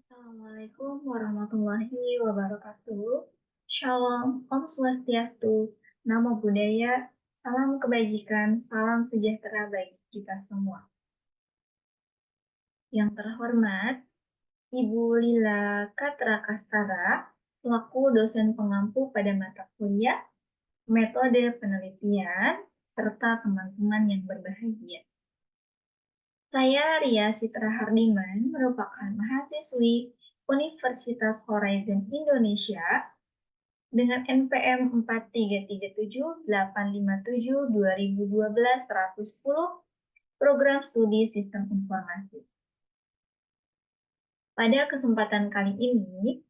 Assalamualaikum warahmatullahi wabarakatuh. Shalom, Om Swastiastu, Namo Buddhaya, salam kebajikan, salam sejahtera bagi kita semua. Yang terhormat, Ibu Lila Katra Kastara, selaku dosen pengampu pada mata kuliah, metode penelitian, serta teman-teman yang berbahagia. Saya Ria Citra Hardiman, merupakan mahasiswi Universitas Horizon Indonesia dengan NPM 4337857121 Program Studi Sistem Informasi. Pada kesempatan kali ini,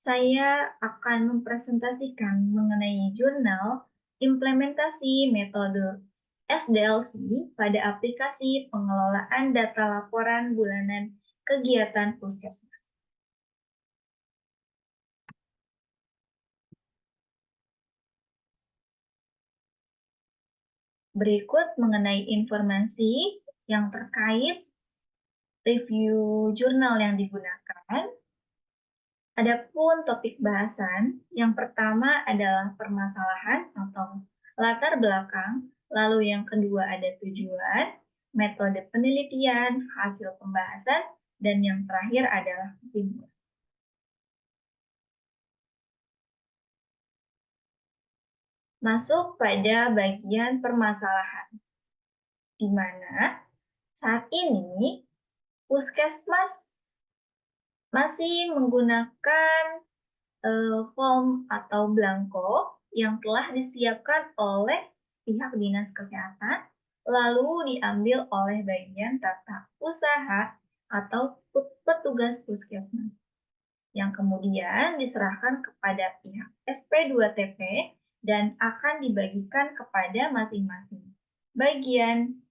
saya akan mempresentasikan mengenai jurnal implementasi metode SDLC pada aplikasi pengelolaan data laporan bulanan kegiatan puskesmas. Berikut mengenai informasi yang terkait review jurnal yang digunakan. Adapun topik bahasan, yang pertama adalah permasalahan atau latar belakang, lalu yang kedua ada tujuan, metode penelitian, hasil pembahasan, dan yang terakhir adalah kesimpulan. Masuk pada bagian permasalahan, di mana saat ini puskesmas masih menggunakan form atau belangko yang telah disiapkan oleh pihak dinas kesehatan, lalu diambil oleh bagian tata usaha atau petugas puskesmas, yang kemudian diserahkan kepada pihak SP2TP dan akan dibagikan kepada masing-masing bagian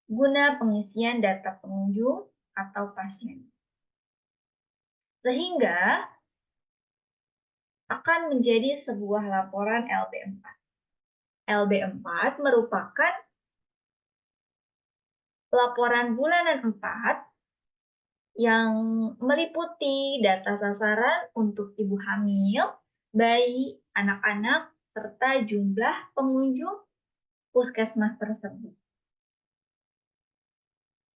guna pengisian data pengunjung atau pasien. Sehingga akan menjadi sebuah laporan LB4. LB4 merupakan laporan bulanan 4 yang meliputi data sasaran untuk ibu hamil, bayi, anak-anak, serta jumlah pengunjung puskesmas tersebut.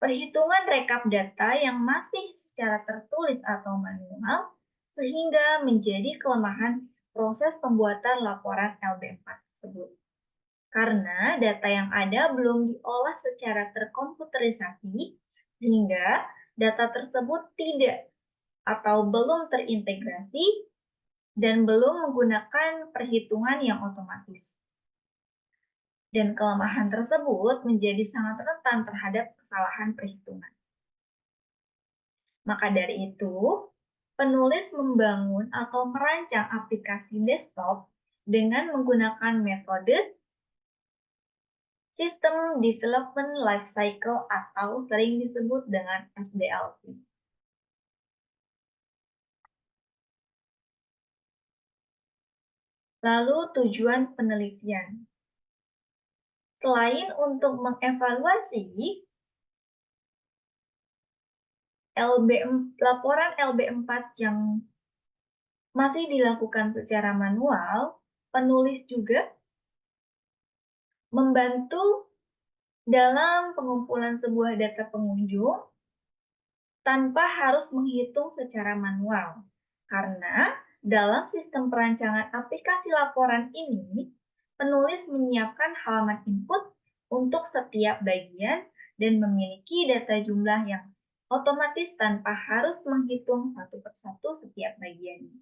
Perhitungan rekap data yang masih secara tertulis atau manual, sehingga menjadi kelemahan proses pembuatan laporan LB4 tersebut. Karena data yang ada belum diolah secara terkomputerisasi, sehingga data tersebut tidak atau belum terintegrasi dan belum menggunakan perhitungan yang otomatis. Dan kelemahan tersebut menjadi sangat rentan terhadap kesalahan perhitungan. Maka dari itu, penulis membangun atau merancang aplikasi desktop dengan menggunakan metode System Development Lifecycle atau sering disebut dengan SDLC. Lalu tujuan penelitian. Selain untuk mengevaluasi laporan LB4 yang masih dilakukan secara manual, penulis juga membantu dalam pengumpulan sebuah data pengunjung tanpa harus menghitung secara manual. Karena dalam sistem perancangan aplikasi laporan ini, penulis menyiapkan halaman input untuk setiap bagian dan memiliki data jumlah yang otomatis tanpa harus menghitung satu persatu setiap bagiannya.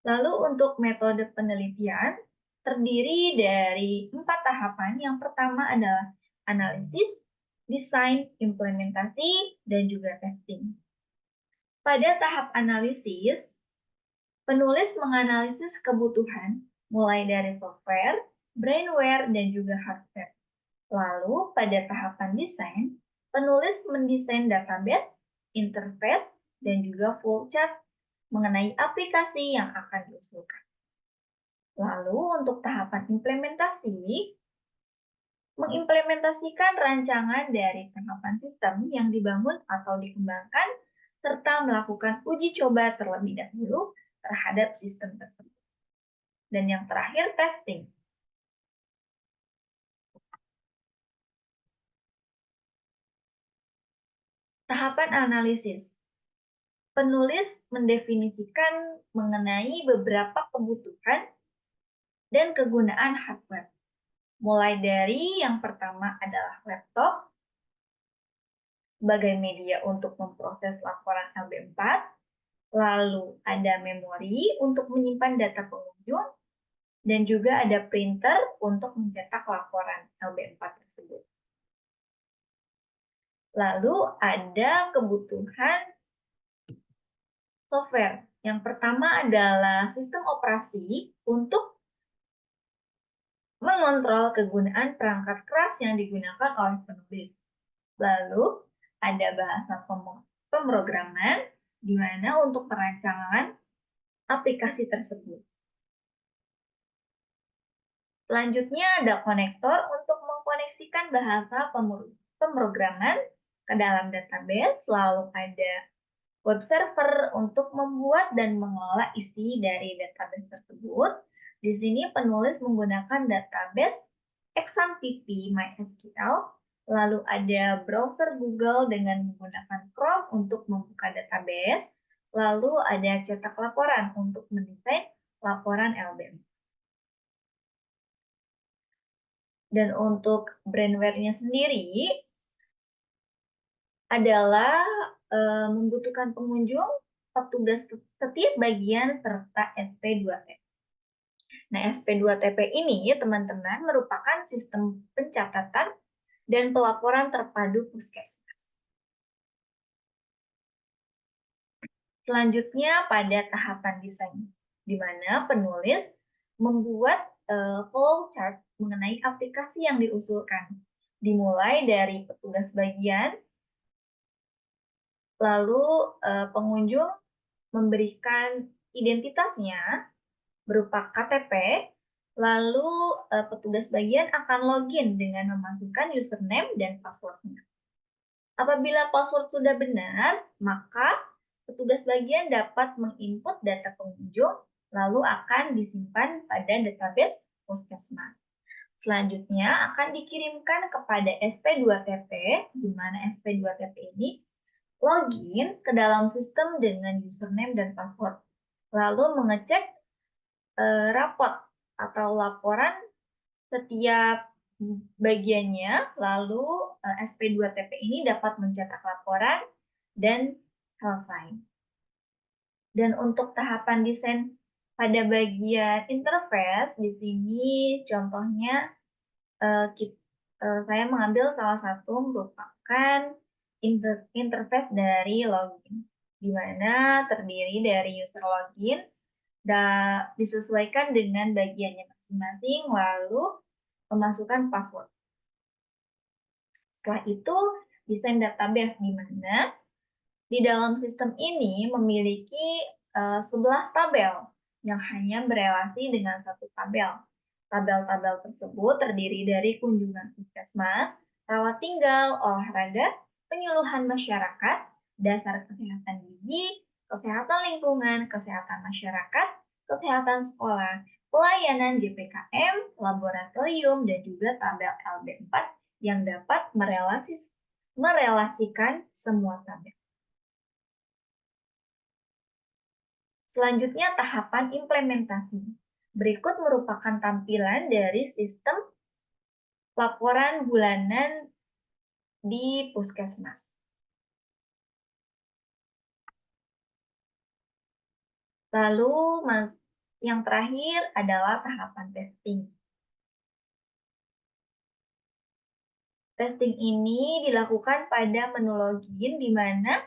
Lalu untuk metode penelitian, terdiri dari 4 tahapan. Yang pertama adalah analisis, desain, implementasi, dan juga testing. Pada tahap analisis, penulis menganalisis kebutuhan mulai dari software, brainware, dan juga hardware. Lalu pada tahapan desain, penulis mendesain database, interface, dan juga flowchart mengenai aplikasi yang akan diusulkan. Lalu untuk tahapan implementasi, mengimplementasikan rancangan dari tahapan sistem yang dibangun atau dikembangkan, serta melakukan uji coba terlebih dahulu terhadap sistem tersebut. Dan yang terakhir, testing. Tahapan analisis. Penulis mendefinisikan mengenai beberapa kebutuhan dan kegunaan hardware. Mulai dari yang pertama adalah laptop sebagai media untuk memproses laporan LB4, lalu ada memori untuk menyimpan data pengunjung, dan juga ada printer untuk mencetak laporan LB4 tersebut. Lalu ada kebutuhan software. Yang pertama adalah sistem operasi untuk mengontrol kegunaan perangkat keras yang digunakan oleh penulis. Lalu ada bahasa pemrograman, di mana untuk perancangan aplikasi tersebut. Selanjutnya ada konektor untuk mengkoneksikan bahasa pemrograman ke dalam database, lalu ada web server untuk membuat dan mengelola isi dari database tersebut. Di sini penulis menggunakan database XAMPP MySQL, lalu ada browser Google dengan menggunakan Chrome untuk membuka database, lalu ada cetak laporan untuk mendesain laporan LBM. Dan untuk brandware-nya sendiri adalah membutuhkan pengunjung, petugas setiap bagian, serta SP2TP. Nah, SP2TP ini, teman-teman, merupakan sistem pencatatan dan pelaporan terpadu puskesmas. Selanjutnya pada tahapan desain, di mana penulis membuat flow chart mengenai aplikasi yang diusulkan. Dimulai dari petugas bagian, lalu pengunjung memberikan identitasnya berupa KTP, lalu petugas bagian akan login dengan memasukkan username dan password-nya. Apabila password sudah benar, maka petugas bagian dapat menginput data pengunjung, lalu akan disimpan pada database puskesmas. Selanjutnya akan dikirimkan kepada SP2TP, di mana SP2TP ini login ke dalam sistem dengan username dan password, lalu mengecek rapot atau laporan setiap bagiannya, lalu SP2TP ini dapat mencetak laporan dan selesai. Dan untuk tahapan desain pada bagian interface, di sini contohnya saya mengambil salah satu merupakan interface dari login, di mana terdiri dari user login, dan disesuaikan dengan bagiannya masing-masing, lalu memasukkan password. Setelah itu, desain database, di mana di dalam sistem ini memiliki 11 tabel yang hanya berelasi dengan satu tabel. Tabel-tabel tersebut terdiri dari kunjungan puskesmas, rawat tinggal, olahraga, penyuluhan masyarakat, dasar kesehatan gigi, kesehatan lingkungan, kesehatan masyarakat, kesehatan sekolah, pelayanan JPKM, laboratorium, dan juga tabel LB4 yang dapat merelasikan semua tabel. Selanjutnya tahapan implementasi. Berikut merupakan tampilan dari sistem laporan bulanan di puskesmas. Lalu yang terakhir adalah tahapan testing. Testing ini dilakukan pada menu login, di mana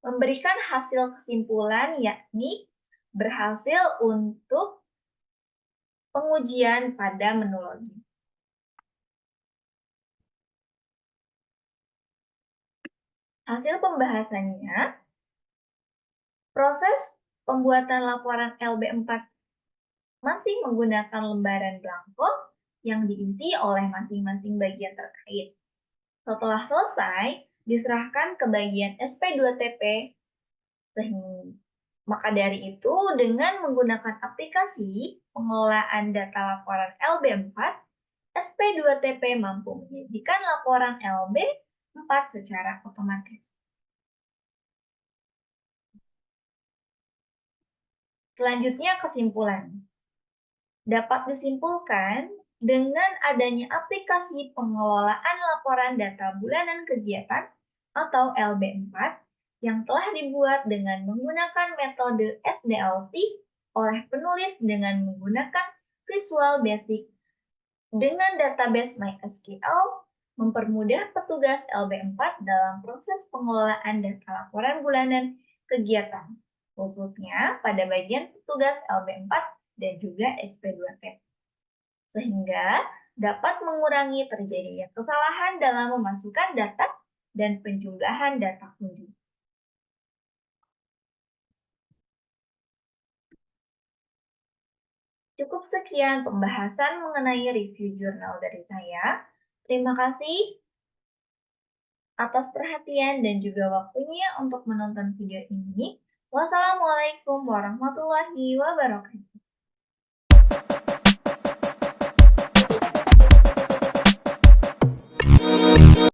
memberikan hasil kesimpulan, yakni berhasil untuk pengujian pada menu login. Hasil pembahasannya, proses pembuatan laporan LB4 masih menggunakan lembaran blanko yang diisi oleh masing-masing bagian terkait. Setelah selesai, diserahkan ke bagian SP2TP. Sehingga, maka dari itu, dengan menggunakan aplikasi pengelolaan data laporan LB4, SP2TP mampu menyajikan laporan LB4 secara otomatis. Selanjutnya, kesimpulan. Dapat disimpulkan, dengan adanya aplikasi pengelolaan laporan data bulanan kegiatan atau LB4 yang telah dibuat dengan menggunakan metode SDLC oleh penulis dengan menggunakan Visual Basic dengan database MySQL, mempermudah petugas LB4 dalam proses pengelolaan data laporan bulanan kegiatan, khususnya pada bagian petugas LB4 dan juga SP2T, sehingga dapat mengurangi terjadinya kesalahan dalam memasukkan data dan penjumlahan data kunjung. Cukup sekian pembahasan mengenai review jurnal dari saya. Terima kasih atas perhatian dan juga waktunya untuk menonton video ini. Wassalamualaikum warahmatullahi wabarakatuh.